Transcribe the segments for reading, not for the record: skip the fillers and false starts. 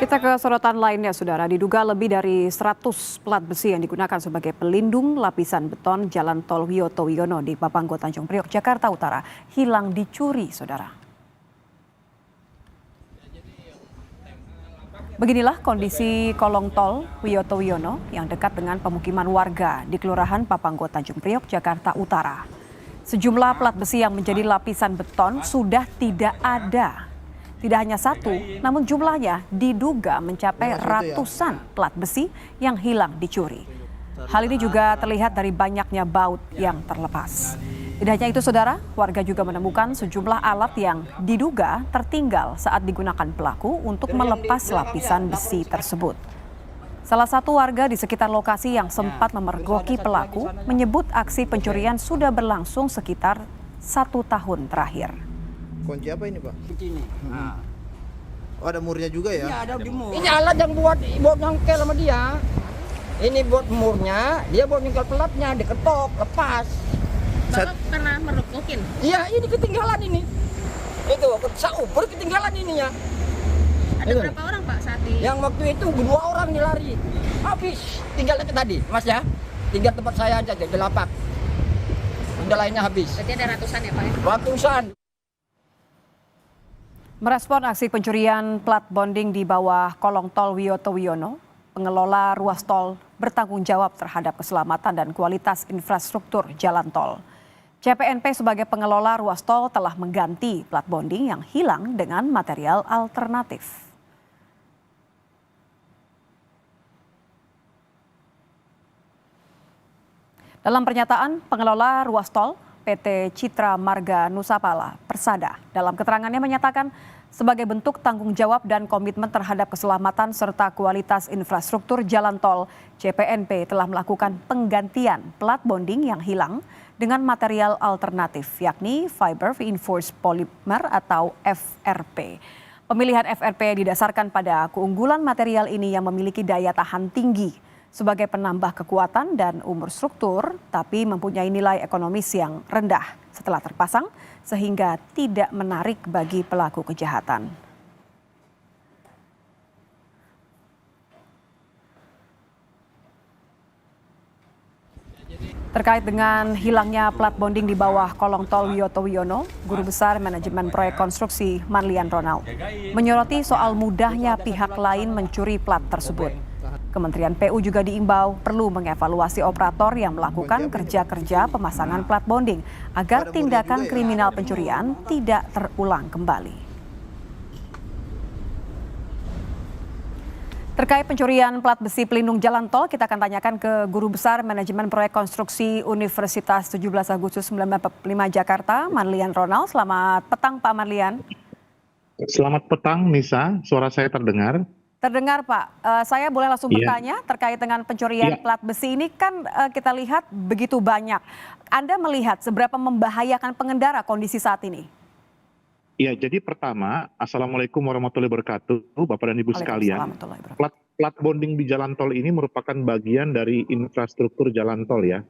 Kita ke sorotan lainnya, Saudara. Diduga lebih dari 100 pelat besi yang digunakan sebagai pelindung lapisan beton Jalan Tol Wiyoto Wiono di Papanggo Tanjung Priok, Jakarta Utara, hilang dicuri, Saudara. Beginilah kondisi kolong tol Wiyoto Wiono yang dekat dengan pemukiman warga di Kelurahan Papanggo Tanjung Priok, Jakarta Utara. Sejumlah pelat besi yang menjadi lapisan beton sudah tidak ada. Tidak hanya satu, namun jumlahnya diduga mencapai ratusan pelat besi yang hilang dicuri. Hal ini juga terlihat dari banyaknya baut yang terlepas. Tidak hanya itu, Saudara, warga juga menemukan sejumlah alat yang diduga tertinggal saat digunakan pelaku untuk melepas lapisan besi tersebut. Salah satu warga di sekitar lokasi yang sempat memergoki pelaku menyebut aksi pencurian sudah berlangsung sekitar 1 tahun terakhir. Kunci apa ini, Pak? Kunci ini. Nah. Oh, ada murnya juga ya? Iya, ada di mur. Ini alat yang buat nyangkel sama dia. Ini buat murnya, dia buat nyangkel pelatnya, diketok, lepas. Bapak pernah merokokin? Iya, ini ketinggalan ini. Itu, sauber ketinggalan ininya. Ada Itu. berapa orang, Pak, saat ini? Yang waktu itu 2 orang dilari. Habis, tinggal itu tadi, Mas ya. Tinggal tempat saya aja, di lapak. Udah lainnya habis. Berarti ada ratusan ya, Pak? Ya? Ratusan. Merespon aksi pencurian plat bonding di bawah kolong tol Wiyoto Wiono, pengelola ruas tol bertanggung jawab terhadap keselamatan dan kualitas infrastruktur jalan tol. CPNP sebagai pengelola ruas tol telah mengganti plat bonding yang hilang dengan material alternatif. Dalam pernyataan, pengelola ruas tol PT Citra Marga Nusapala Persada dalam keterangannya menyatakan sebagai bentuk tanggung jawab dan komitmen terhadap keselamatan serta kualitas infrastruktur jalan tol, CPNP telah melakukan penggantian plat bonding yang hilang dengan material alternatif yakni Fiber Reinforced Polymer atau FRP. Pemilihan FRP didasarkan pada keunggulan material ini yang memiliki daya tahan tinggi sebagai penambah kekuatan dan umur struktur, tapi mempunyai nilai ekonomis yang rendah setelah terpasang sehingga tidak menarik bagi pelaku kejahatan. Terkait dengan hilangnya plat bonding di bawah kolong tol Wiyoto Wiono, Guru Besar Manajemen Proyek Konstruksi Manlian Ronald menyoroti soal mudahnya pihak lain mencuri plat tersebut. Kementerian PU juga diimbau perlu mengevaluasi operator yang melakukan kerja-kerja pemasangan plat bonding agar tindakan kriminal pencurian tidak terulang kembali. Terkait pencurian plat besi pelindung jalan tol, kita akan tanyakan ke Guru Besar Manajemen Proyek Konstruksi Universitas 17 Agustus 1945 Jakarta, Manlian Ronald. Selamat petang, Pak Manlian. Selamat petang, Nisa. Suara saya terdengar? Terdengar, Pak. Saya boleh langsung bertanya terkait dengan pencurian plat besi ini kan kita lihat begitu banyak. Anda melihat seberapa membahayakan pengendara kondisi saat ini? Iya, jadi pertama, Assalamualaikum warahmatullahi wabarakatuh, Bapak dan Ibu sekalian. Plat bonding di jalan tol ini merupakan bagian dari infrastruktur jalan tol ya.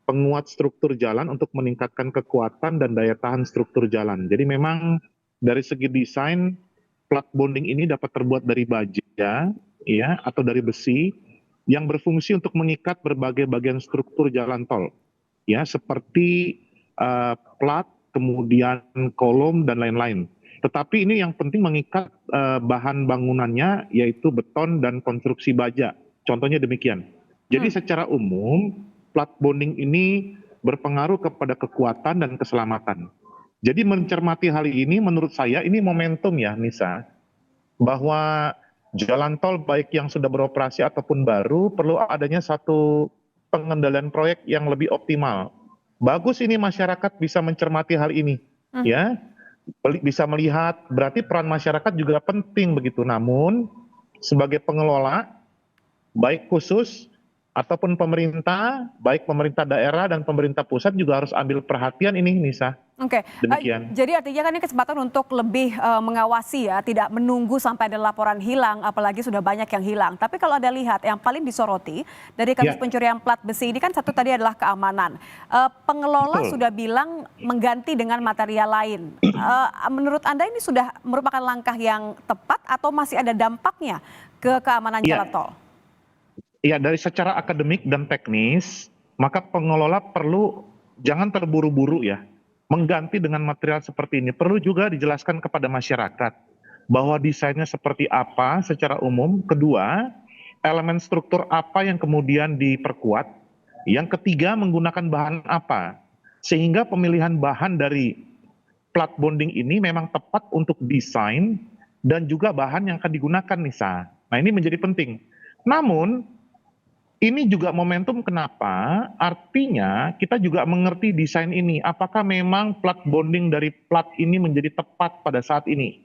Penguat struktur jalan untuk meningkatkan kekuatan dan daya tahan struktur jalan. Jadi memang dari segi desain, plat bonding ini dapat terbuat dari baja ya atau dari besi yang berfungsi untuk mengikat berbagai bagian struktur jalan tol ya seperti plat, kemudian kolom dan lain-lain. Tetapi ini yang penting mengikat bahan bangunannya yaitu beton dan konstruksi baja. Contohnya demikian. Jadi secara umum plat bonding ini berpengaruh kepada kekuatan dan keselamatan. Jadi mencermati hal ini menurut saya ini momentum ya Nisa, bahwa jalan tol baik yang sudah beroperasi ataupun baru perlu adanya satu pengendalian proyek yang lebih optimal. Bagus ini masyarakat bisa mencermati hal ini ya, bisa melihat berarti peran masyarakat juga penting begitu. Namun sebagai pengelola baik khusus ataupun pemerintah, baik pemerintah daerah dan pemerintah pusat juga harus ambil perhatian ini Nisa. Oke, Demikian. jadi artinya kan ini kesempatan untuk lebih mengawasi ya, tidak menunggu sampai ada laporan hilang, apalagi sudah banyak yang hilang. Tapi kalau Anda lihat yang paling disoroti dari kasus pencurian plat besi ini kan satu tadi adalah keamanan. Pengelola Betul. sudah bilang mengganti dengan material lain. Menurut Anda ini sudah merupakan langkah yang tepat atau masih ada dampaknya ke keamanan jalan tol? Iya, dari secara akademik dan teknis, maka pengelola perlu jangan terburu-buru ya. Mengganti dengan material seperti ini. Perlu juga dijelaskan kepada masyarakat bahwa desainnya seperti apa secara umum. Kedua, elemen struktur apa yang kemudian diperkuat. Yang ketiga, menggunakan bahan apa. Sehingga pemilihan bahan dari plat bonding ini memang tepat untuk desain dan juga bahan yang akan digunakan, Nisa. Nah, ini menjadi penting. Namun, ini juga momentum kenapa artinya kita juga mengerti desain ini. Apakah memang plat bonding dari plat ini menjadi tepat pada saat ini?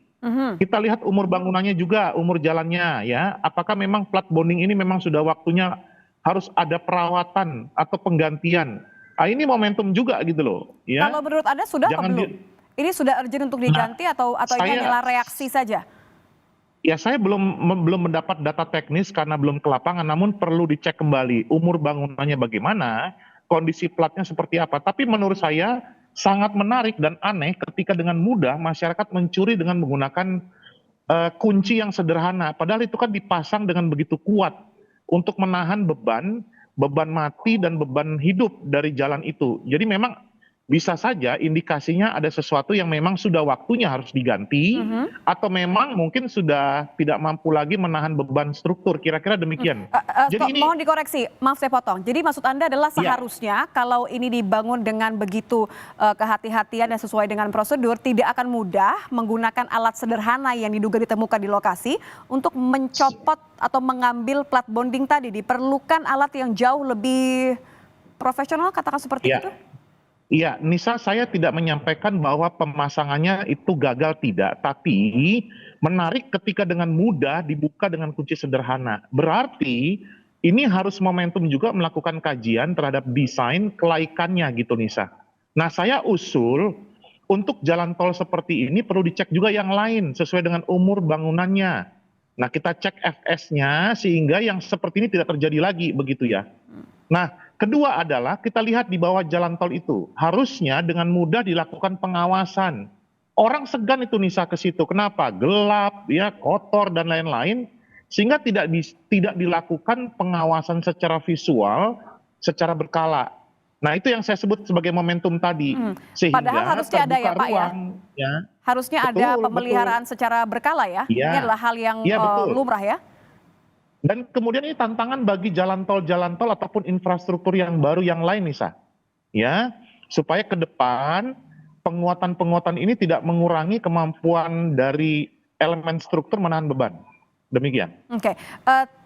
Kita lihat umur bangunannya juga, umur jalannya ya. Apakah memang plat bonding ini memang sudah waktunya harus ada perawatan atau penggantian? Ini momentum juga gitu loh. Ya. Kalau menurut Anda sudah apa belum? Ini sudah urgent untuk diganti atau ini hanyalah reaksi saja? Ya, saya belum mendapat data teknis karena belum ke lapangan, namun perlu dicek kembali umur bangunannya bagaimana, kondisi platnya seperti apa. Tapi menurut saya sangat menarik dan aneh ketika dengan mudah masyarakat mencuri dengan menggunakan kunci yang sederhana. Padahal itu kan dipasang dengan begitu kuat untuk menahan beban mati dan beban hidup dari jalan itu. Jadi memang bisa saja indikasinya ada sesuatu yang memang sudah waktunya harus diganti, atau memang mungkin sudah tidak mampu lagi menahan beban struktur, kira-kira demikian. Jadi mohon dikoreksi, maaf saya potong. Jadi maksud Anda adalah seharusnya kalau ini dibangun dengan begitu kehati-hatian dan sesuai dengan prosedur, tidak akan mudah menggunakan alat sederhana yang diduga ditemukan di lokasi untuk mencopot atau mengambil plat bonding tadi. Diperlukan alat yang jauh lebih profesional, katakan seperti itu? Iya, Nisa, saya tidak menyampaikan bahwa pemasangannya itu gagal, tidak. Tapi menarik ketika dengan mudah dibuka dengan kunci sederhana. Berarti ini harus momentum juga melakukan kajian terhadap desain kelaikannya gitu, Nisa. Nah, saya usul untuk jalan tol seperti ini perlu dicek juga yang lain sesuai dengan umur bangunannya. Nah, kita cek FS-nya sehingga yang seperti ini tidak terjadi lagi, begitu ya. Nah, kedua adalah kita lihat di bawah jalan tol itu harusnya dengan mudah dilakukan pengawasan. Orang segan itu, Nisa, ke situ. Kenapa? Gelap, ya, kotor dan lain-lain, sehingga tidak dilakukan pengawasan secara visual, secara berkala. Nah, itu yang saya sebut sebagai momentum tadi. Sehingga padahal harusnya ada ya, Pak, ruang, ya. Harusnya ada pemeliharaan secara berkala ya. Ini adalah hal yang lumrah ya. Dan kemudian ini tantangan bagi jalan tol ataupun infrastruktur yang baru yang lain, Nisa. Ya, supaya ke depan penguatan ini tidak mengurangi kemampuan dari elemen struktur menahan beban. Demikian. Oke.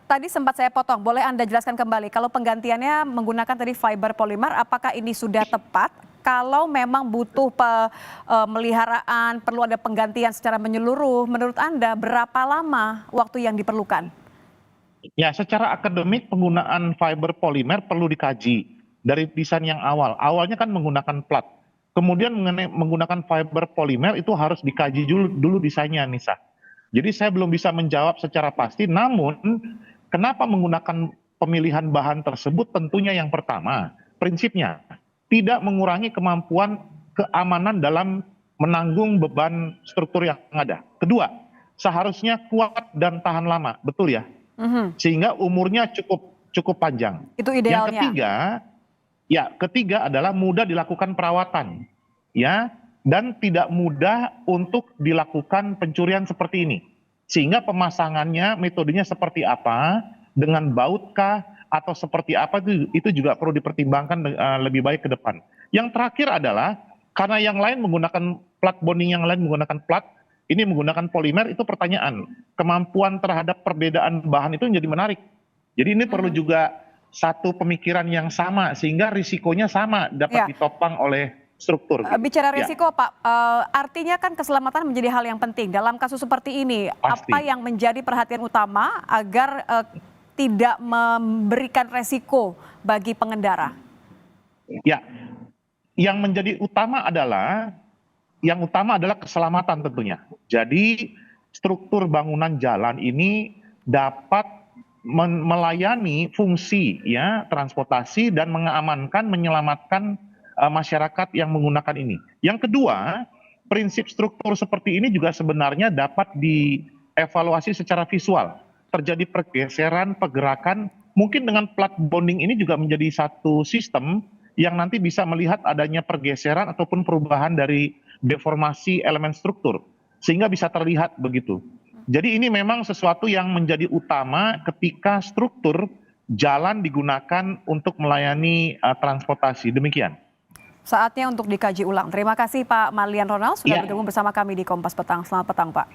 Tadi sempat saya potong, boleh Anda jelaskan kembali kalau penggantiannya menggunakan tadi fiber polimer, apakah ini sudah tepat? Kalau memang butuh pemeliharaan, perlu ada penggantian secara menyeluruh, menurut Anda berapa lama waktu yang diperlukan? Ya, secara akademik penggunaan fiber polimer perlu dikaji dari desain yang awal. Awalnya kan menggunakan plat. Kemudian menggunakan fiber polimer itu harus dikaji dulu desainnya, Nisa. Jadi saya belum bisa menjawab secara pasti, namun kenapa menggunakan pemilihan bahan tersebut? Tentunya yang pertama, prinsipnya tidak mengurangi kemampuan keamanan dalam menanggung beban struktur yang ada. Kedua, seharusnya kuat dan tahan lama, betul ya? Sehingga umurnya cukup panjang. Itu idealnya. Yang ketiga adalah mudah dilakukan perawatan, ya, dan tidak mudah untuk dilakukan pencurian seperti ini. Sehingga pemasangannya metodenya seperti apa, dengan bautkah atau seperti apa itu juga perlu dipertimbangkan lebih baik ke depan. Yang terakhir adalah karena yang lain menggunakan plat bonding, yang lain menggunakan plat, ini menggunakan polimer, itu pertanyaan. Kemampuan terhadap perbedaan bahan itu menjadi menarik. Jadi ini perlu juga satu pemikiran yang sama, sehingga risikonya sama dapat ditopang oleh struktur. Bicara risiko, Pak, artinya kan keselamatan menjadi hal yang penting. Dalam kasus seperti ini, pasti. Apa yang menjadi perhatian utama agar tidak memberikan resiko bagi pengendara? Ya, yang menjadi utama adalah keselamatan tentunya. Jadi struktur bangunan jalan ini dapat melayani fungsi ya transportasi dan mengamankan, menyelamatkan masyarakat yang menggunakan ini. Yang kedua, prinsip struktur seperti ini juga sebenarnya dapat dievaluasi secara visual. Terjadi pergeseran, pergerakan, mungkin dengan plat bonding ini juga menjadi satu sistem yang nanti bisa melihat adanya pergeseran ataupun perubahan dari deformasi elemen struktur, sehingga bisa terlihat begitu. Jadi ini memang sesuatu yang menjadi utama ketika struktur jalan digunakan untuk melayani transportasi. Demikian. Saatnya untuk dikaji ulang. Terima kasih Pak Marlian Ronald sudah bergabung bersama kami di Kompas Petang. Selamat petang Pak.